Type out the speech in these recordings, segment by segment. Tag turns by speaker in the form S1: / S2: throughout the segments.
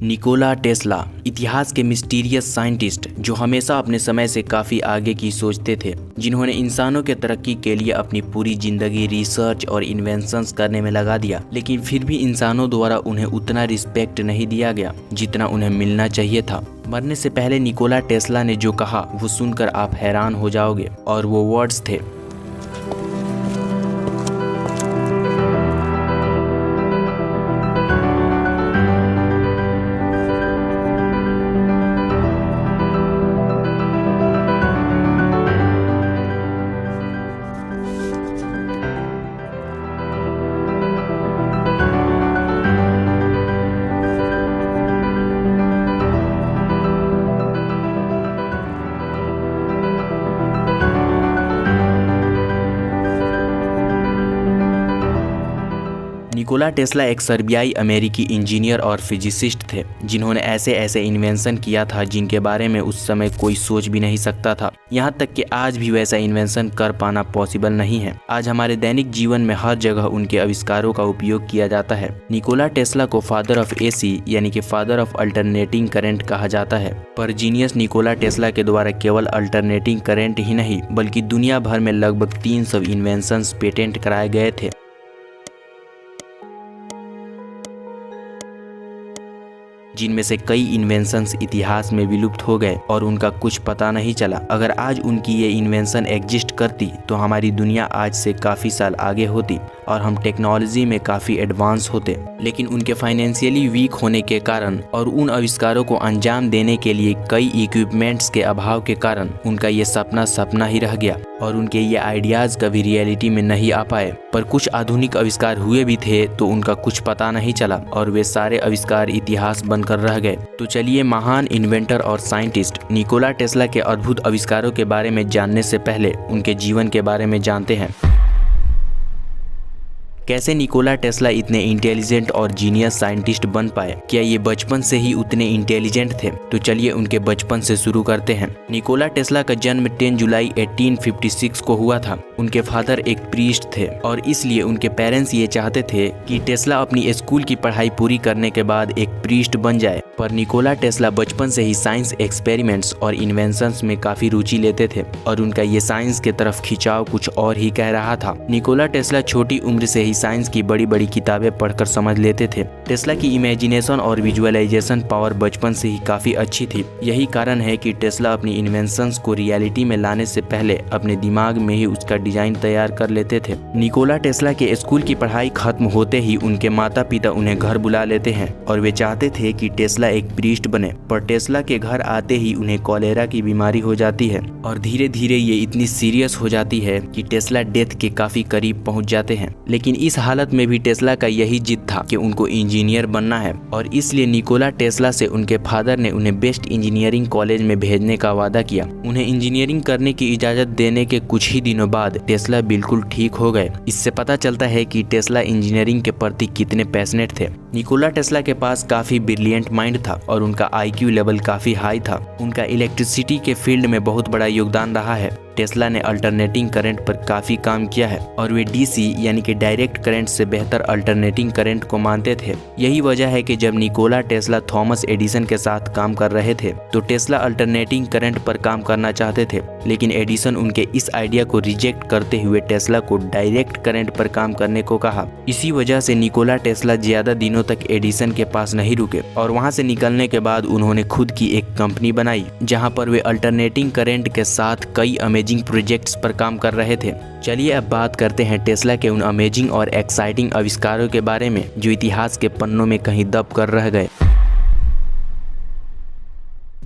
S1: Nikola Tesla इतिहास के mysterious scientist जो हमेशा अपने समय से काफ़ी आगे की सोचते थे, जिन्होंने इंसानों के तरक्की के लिए अपनी पूरी जिंदगी रिसर्च और इन्वेंशंस करने में लगा दिया, लेकिन फिर भी इंसानों द्वारा उन्हें उतना रिस्पेक्ट नहीं दिया गया जितना उन्हें मिलना चाहिए था। मरने से पहले निकोला टेस्ला ने जो कहा वो सुनकर आप हैरान हो जाओगे, और वो वर्ड्स थे, निकोला टेस्ला एक सर्बियाई अमेरिकी इंजीनियर और फिजिसिस्ट थे, जिन्होंने ऐसे ऐसे इन्वेंशन किया था जिनके बारे में उस समय कोई सोच भी नहीं सकता था। यहाँ तक कि आज भी वैसा इन्वेंशन कर पाना पॉसिबल नहीं है। आज हमारे दैनिक जीवन में हर जगह उनके आविष्कारों का उपयोग किया जाता है। निकोला टेस्ला को फादर ऑफ एसी यानी कि फादर ऑफ अल्टरनेटिंग करंट कहा जाता है। पर जीनियस निकोला टेस्ला के द्वारा केवल अल्टरनेटिंग करंट ही नहीं बल्कि दुनिया भर में लगभग 300 इन्वेंशंस पेटेंट कराए गए थे, जिनमें से कई इन्वेंशंस इतिहास में विलुप्त हो गए और उनका कुछ पता नहीं चला। अगर आज उनकी ये इन्वेंशन एग्जिस्ट करती तो हमारी दुनिया आज से काफ़ी साल आगे होती और हम टेक्नोलॉजी में काफ़ी एडवांस होते, लेकिन उनके फाइनेंशियली वीक होने के कारण और उन आविष्कारों को अंजाम देने के लिए कई इक्विपमेंट्स के अभाव के कारण उनका ये सपना सपना ही रह गया और उनके ये आइडियाज़ कभी रियलिटी में नहीं आ पाए। पर कुछ आधुनिक आविष्कार हुए भी थे तो उनका कुछ पता नहीं चला और वे सारे आविष्कार इतिहास बनकर रह गए। तो चलिए महान इन्वेंटर और साइंटिस्ट निकोला टेस्ला के अद्भुत आविष्कारों के बारे में जानने से पहले उनके जीवन के बारे में जानते हैं। कैसे निकोला टेस्ला इतने इंटेलिजेंट और जीनियस साइंटिस्ट बन पाए? क्या ये बचपन से ही उतने इंटेलिजेंट थे? तो चलिए उनके बचपन से शुरू करते हैं। निकोला टेस्ला का जन्म 10 जुलाई 1856 को हुआ था। उनके फादर एक प्रीस्ट थे और इसलिए उनके पेरेंट्स ये चाहते थे कि टेस्ला अपनी स्कूल की पढ़ाई पूरी करने के बाद एक प्रीस्ट बन जाए। पर निकोला टेस्ला बचपन से ही साइंस एक्सपेरिमेंट्स और इन्वेंशंस में काफी रुचि लेते थे और उनका ये साइंस के तरफ खिंचाव कुछ और ही कह रहा था। निकोला टेस्ला छोटी उम्र से ही साइंस की बड़ी बड़ी किताबें पढ़कर समझ लेते थे। टेस्ला की इमेजिनेशन और विजुअलाइजेशन पावर बचपन से ही काफी अच्छी थी। यही कारण है कि टेस्ला अपनी इन्वेंशंस को रियलिटी में लाने से पहले अपने दिमाग में ही उसका डिजाइन तैयार कर लेते थे। निकोला टेस्ला के स्कूल की पढ़ाई खत्म होते ही उनके माता पिता उन्हें घर बुला लेते हैं और वे चाहते थे कि टेस्ला एक प्रीस्ट बने। पर टेस्ला के घर आते ही उन्हें कॉलेरा की बीमारी हो जाती है और धीरे धीरे ये इतनी सीरियस हो जाती है कि टेस्ला डेथ के काफी करीब पहुंच जाते हैं। लेकिन इस हालत में भी टेस्ला का यही जिद था कि उनको इंजीनियर बनना है और इसलिए निकोला टेस्ला से उनके फादर ने उन्हें बेस्ट इंजीनियरिंग कॉलेज में भेजने का वादा किया। उन्हें इंजीनियरिंग करने की इजाजत देने के कुछ ही दिनों बाद टेस्ला बिल्कुल ठीक हो गए। इससे पता चलता है कि टेस्ला इंजीनियरिंग के प्रति कितने पैशनेट थे। निकोला टेस्ला के पास काफी ब्रिलियंट माइंड था और उनका IQ लेवल काफी हाई था। उनका इलेक्ट्रिसिटी के फील्ड में बहुत बड़ा योगदान रहा है। टेस्ला ने अल्टरनेटिंग करंट पर काफी काम किया है और वे DC यानी कि डायरेक्ट करंट से बेहतर अल्टरनेटिंग करंट को मानते थे। यही वजह है कि जब निकोला टेस्ला थॉमस एडिसन के साथ काम कर रहे थे तो टेस्ला अल्टरनेटिंग करंट पर काम करना चाहते थे, लेकिन एडिसन उनके इस आइडिया को रिजेक्ट करते हुए टेस्ला को डायरेक्ट करंट पर काम करने को कहा। इसी वजह से निकोला टेस्ला ज्यादा दिनों तक एडिसन के पास नहीं रुके और वहां से निकलने के बाद उन्होंने खुद की एक कंपनी बनाई जहां पर वे अल्टरनेटिंग करंट के साथ कई अमेजिंग प्रोजेक्ट्स पर काम कर रहे थे। चलिए अब बात करते हैं टेस्ला के उन अमेजिंग और एक्साइटिंग आविष्कारों के बारे में जो इतिहास के पन्नों में कहीं दब कर रह गए।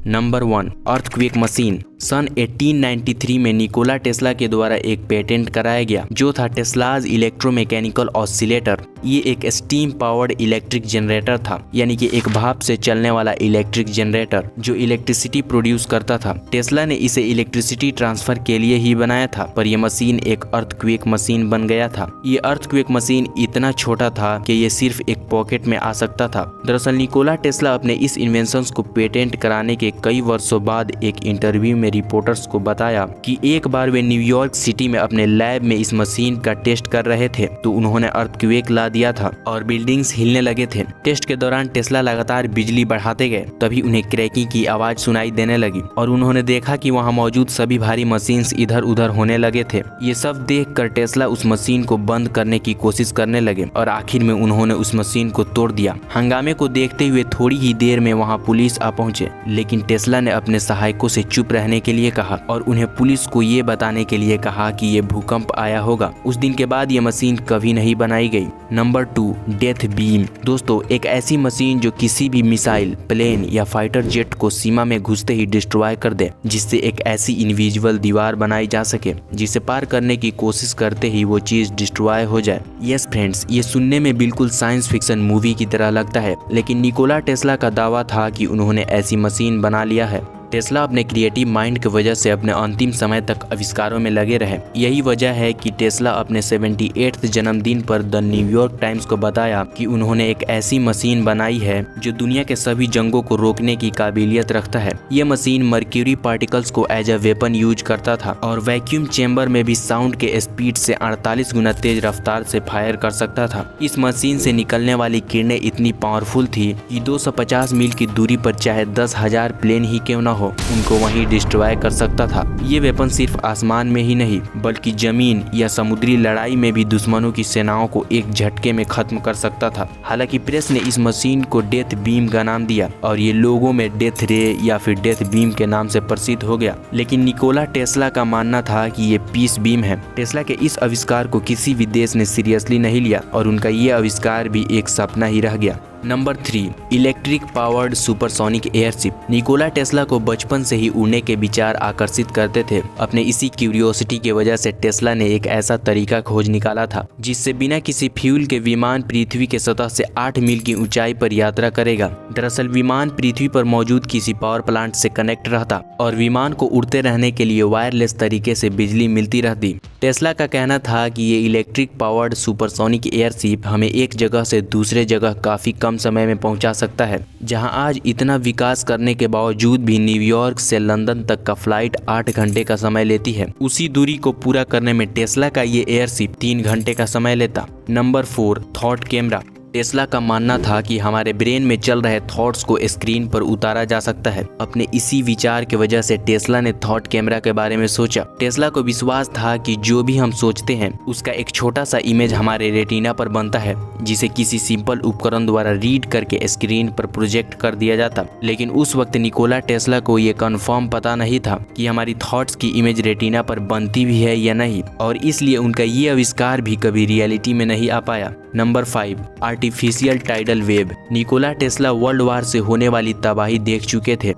S1: Number 1, earthquake machine. सन 1893 में निकोला टेस्ला के द्वारा एक पेटेंट कराया गया जो था टेस्लाज इलेक्ट्रोमैकेनिकल ऑसिलेटर। ये एक स्टीम पावर्ड इलेक्ट्रिक जनरेटर था, यानी कि एक भाप से चलने वाला इलेक्ट्रिक जनरेटर जो इलेक्ट्रिसिटी प्रोड्यूस करता था। टेस्ला ने इसे इलेक्ट्रिसिटी ट्रांसफर के लिए ही बनाया था, पर यह मशीन एक अर्थक्वेक मशीन बन गया था। ये अर्थक्वेक मशीन इतना छोटा था कि ये सिर्फ एक पॉकेट में आ सकता था। दरअसल निकोला टेस्ला अपने इस इन्वेंशन को पेटेंट कराने के कई वर्षों बाद एक इंटरव्यू में रिपोर्टर्स को बताया कि एक बार वे न्यूयॉर्क सिटी में अपने लैब में इस मशीन का टेस्ट कर रहे थे तो उन्होंने अर्थक्वेक ला दिया था और बिल्डिंग्स हिलने लगे थे। टेस्ट के दौरान टेस्ला लगातार बिजली बढ़ाते गए, तभी उन्हें क्रैकिंग की आवाज सुनाई देने लगी और उन्होंने देखा कि वहां मौजूद सभी भारी मशीन्स इधर उधर होने लगे थे। ये सब देखकर टेस्ला उस मशीन को बंद करने की कोशिश करने लगे और आखिर में उन्होंने उस मशीन को तोड़ दिया। हंगामे को देखते हुए थोड़ी ही देर में वहां पुलिस आ पहुंचे, लेकिन टेस्ला ने अपने सहायकों से चुप रहने के लिए कहा और उन्हें पुलिस को ये बताने के लिए कहा कि ये भूकंप आया होगा। उस दिन के बाद ये मशीन कभी नहीं बनाई गई। Number 2, death beam. दोस्तों, एक ऐसी मशीन जो किसी भी मिसाइल, प्लेन या फाइटर जेट को सीमा में घुसते ही डिस्ट्रॉय कर दे, जिससे एक ऐसी इनविजिबल दीवार बनाई जा सके जिसे पार करने की कोशिश करते ही वो चीज डिस्ट्रॉय हो जाए। यस फ्रेंड्स, ये सुनने में बिल्कुल साइंस फिक्शन मूवी की तरह लगता है, लेकिन निकोला टेस्ला का दावा था कि उन्होंने ऐसी मशीन बना लिया है। टेस्ला अपने क्रिएटिव माइंड की वजह से अपने अंतिम समय तक आविष्कारों में लगे रहे। यही वजह है कि टेस्ला अपने 78वें जन्मदिन पर द न्यूयॉर्क टाइम्स को बताया कि उन्होंने एक ऐसी मशीन बनाई है जो दुनिया के सभी जंगों को रोकने की काबिलियत रखता है। ये मशीन मर्क्यूरी पार्टिकल्स को एज अ वेपन यूज करता था और वैक्यूम चेंबर में भी साउंड के स्पीड से 48 गुना तेज रफ्तार से फायर कर सकता था। इस मशीन से निकलने वाली किरणें इतनी पावरफुल थी कि 250 मील की दूरी पर चाहे 10,000 प्लेन ही क्यों न हो, उनको वहीं डिस्ट्रॉय कर सकता था। ये वेपन सिर्फ आसमान में ही नहीं बल्कि जमीन या समुद्री लड़ाई में भी दुश्मनों की सेनाओं को एक झटके में खत्म कर सकता था। हालांकि प्रेस ने इस मशीन को डेथ बीम का नाम दिया और ये लोगों में डेथ रे या फिर डेथ बीम के नाम से प्रसिद्ध हो गया, लेकिन निकोला टेस्ला का मानना था कि ये पीस बीम है। टेस्ला के इस आविष्कार को किसी भी देश ने सीरियसली नहीं लिया और उनका ये आविष्कार भी एक सपना ही रह गया। Number 3, electric powered supersonic airship. Nikola Tesla को बचपन से ही उड़ने के विचार आकर्षित करते थे। अपने इसी क्यूरियोसिटी की वजह से टेस्ला ने एक ऐसा तरीका खोज निकाला था जिससे बिना किसी फ्यूल के विमान पृथ्वी के सतह से 8 मील की ऊंचाई पर यात्रा करेगा। दरअसल विमान पृथ्वी पर मौजूद किसी पावर प्लांट से कनेक्ट रहता और विमान को उड़ते रहने के लिए वायरलेस तरीके से बिजली मिलती रहती। टेस्ला का कहना था कि ये इलेक्ट्रिक पावर्ड सुपरसोनिक एयरशिप हमें एक जगह से दूसरे जगह काफी कम समय में पहुंचा सकता है। जहां आज इतना विकास करने के बावजूद भी न्यूयॉर्क से लंदन तक का फ्लाइट 8 घंटे का समय लेती है, उसी दूरी को पूरा करने में टेस्ला का ये एयरशिप 3 घंटे का समय लेता। Number 4, thought camera. टेस्ला का मानना था कि हमारे ब्रेन में चल रहे थॉट्स को स्क्रीन पर उतारा जा सकता है। अपने इसी विचार की वजह से टेस्ला ने थॉट कैमरा के बारे में सोचा। टेस्ला को विश्वास था कि जो भी हम सोचते हैं उसका एक छोटा सा इमेज हमारे रेटिना पर बनता है, जिसे किसी सिंपल उपकरण द्वारा रीड करके स्क्रीन पर प्रोजेक्ट कर दिया जाता। लेकिन उस वक्त निकोला टेस्ला को ये कंफर्म पता नहीं था कि हमारी थॉट्स की इमेज रेटिना पर बनती भी है या नहीं, और इसलिए उनका ये आविष्कार भी कभी रियलिटी में नहीं आ पाया। Number 5, artificial tidal web. Nikola Tesla world war से होने वाली तबाही देख चुके थे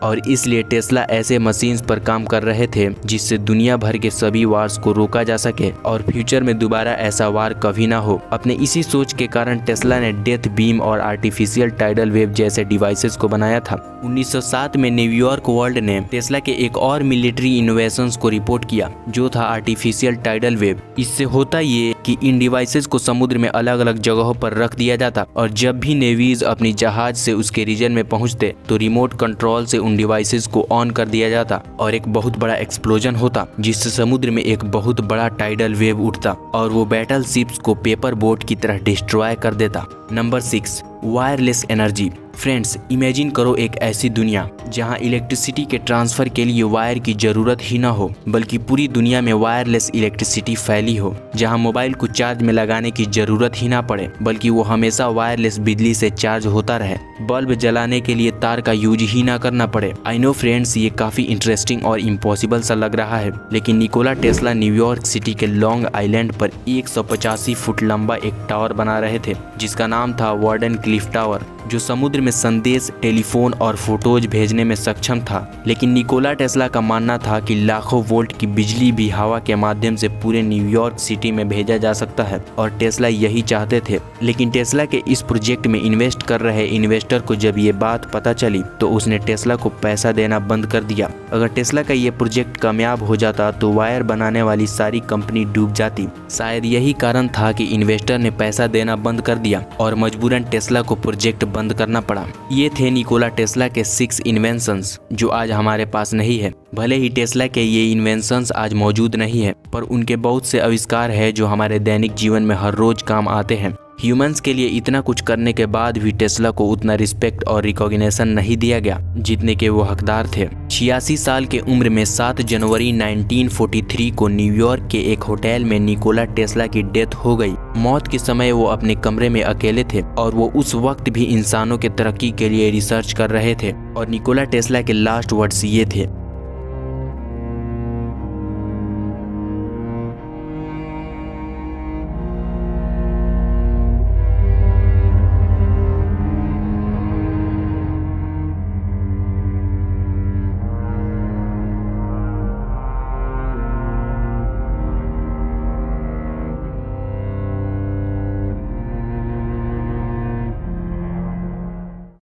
S1: और इसलिए टेस्ला ऐसे मशीन्स पर काम कर रहे थे जिससे दुनिया भर के सभी वार्स को रोका जा सके और फ्यूचर में दोबारा ऐसा वार कभी ना हो। अपने इसी सोच के कारण टेस्ला ने डेथ बीम और आर्टिफिशियल टाइडल वेव जैसे डिवाइसेस को बनाया था। 1907 में न्यूयॉर्क वर्ल्ड ने टेस्ला के एक और मिलिट्री इनोवेशंस को रिपोर्ट किया जो था आर्टिफिशियल टाइडल वेव। इससे होता ये कि इन डिवाइसेस को समुद्र में अलग अलग जगहों पर रख दिया जाता और जब भी नेवीज अपनी जहाज से उसके रीजन में पहुंचते तो रिमोट कंट्रोल से उन डिवाइसेस को ऑन कर दिया जाता और एक बहुत बड़ा एक्सप्लोजन होता जिससे समुद्र में एक बहुत बड़ा टाइडल वेव उठता और वो बैटल शिप्स को पेपर बोट की तरह डिस्ट्रॉय कर देता। Number 6, wireless energy. Friends, imagine करो एक ऐसी दुनिया जहां इलेक्ट्रिसिटी के ट्रांसफर के लिए वायर की जरूरत ही ना हो बल्कि पूरी दुनिया में वायरलेस इलेक्ट्रिसिटी फैली हो, जहां मोबाइल को चार्ज में लगाने की जरूरत ही ना पड़े बल्कि वो हमेशा वायरलेस बिजली से चार्ज होता रहे। बल्ब जलाने के लिए तार का यूज ही ना करना पड़े। आई नो फ्रेंड्स, ये काफी इंटरेस्टिंग और इम्पॉसिबल सा लग रहा है, लेकिन निकोला टेस्ला न्यूयॉर्क सिटी के लॉन्ग आइलैंड पर 185 फुट लंबा एक टावर बना रहे थे जिसका नाम था वार्डन क्लिफ टावर, जो समुद्र में संदेश, टेलीफोन और फोटोज भेजने में सक्षम था। लेकिन निकोला टेस्ला का मानना था कि लाखों वोल्ट की बिजली भी हवा के माध्यम से पूरे न्यूयॉर्क सिटी में भेजा जा सकता है और टेस्ला यही चाहते थे। लेकिन टेस्ला के इस प्रोजेक्ट में इन्वेस्ट कर रहे इन्वेस्टर को जब ये बात पता चली तो उसने टेस्ला को पैसा देना बंद कर दिया। अगर टेस्ला का ये प्रोजेक्ट कामयाब हो जाता तो वायर बनाने वाली सारी कंपनी डूब जाती। शायद यही कारण था कि इन्वेस्टर ने पैसा देना बंद कर दिया और मजबूरन टेस्ला को प्रोजेक्ट बंद करना पड़ा। पड़ा। ये थे निकोला टेस्ला के 6 इन्वेंशंस जो आज हमारे पास नहीं है। भले ही टेस्ला के ये इन्वेंशंस आज मौजूद नहीं है, पर उनके बहुत से आविष्कार है जो हमारे दैनिक जीवन में हर रोज काम आते हैं। ह्यूमंस के लिए इतना कुछ करने के बाद भी टेस्ला को उतना रिस्पेक्ट और रिकॉग्निशन नहीं दिया गया जितने के वो हकदार थे। 86 साल के उम्र में 7 जनवरी 1943 को न्यूयॉर्क के एक होटल में निकोला टेस्ला की डेथ हो गई। मौत के समय वो अपने कमरे में अकेले थे और वो उस वक्त भी इंसानों के तरक्की के लिए रिसर्च कर रहे थे। और निकोला टेस्ला के लास्ट वर्ड्स ये थे,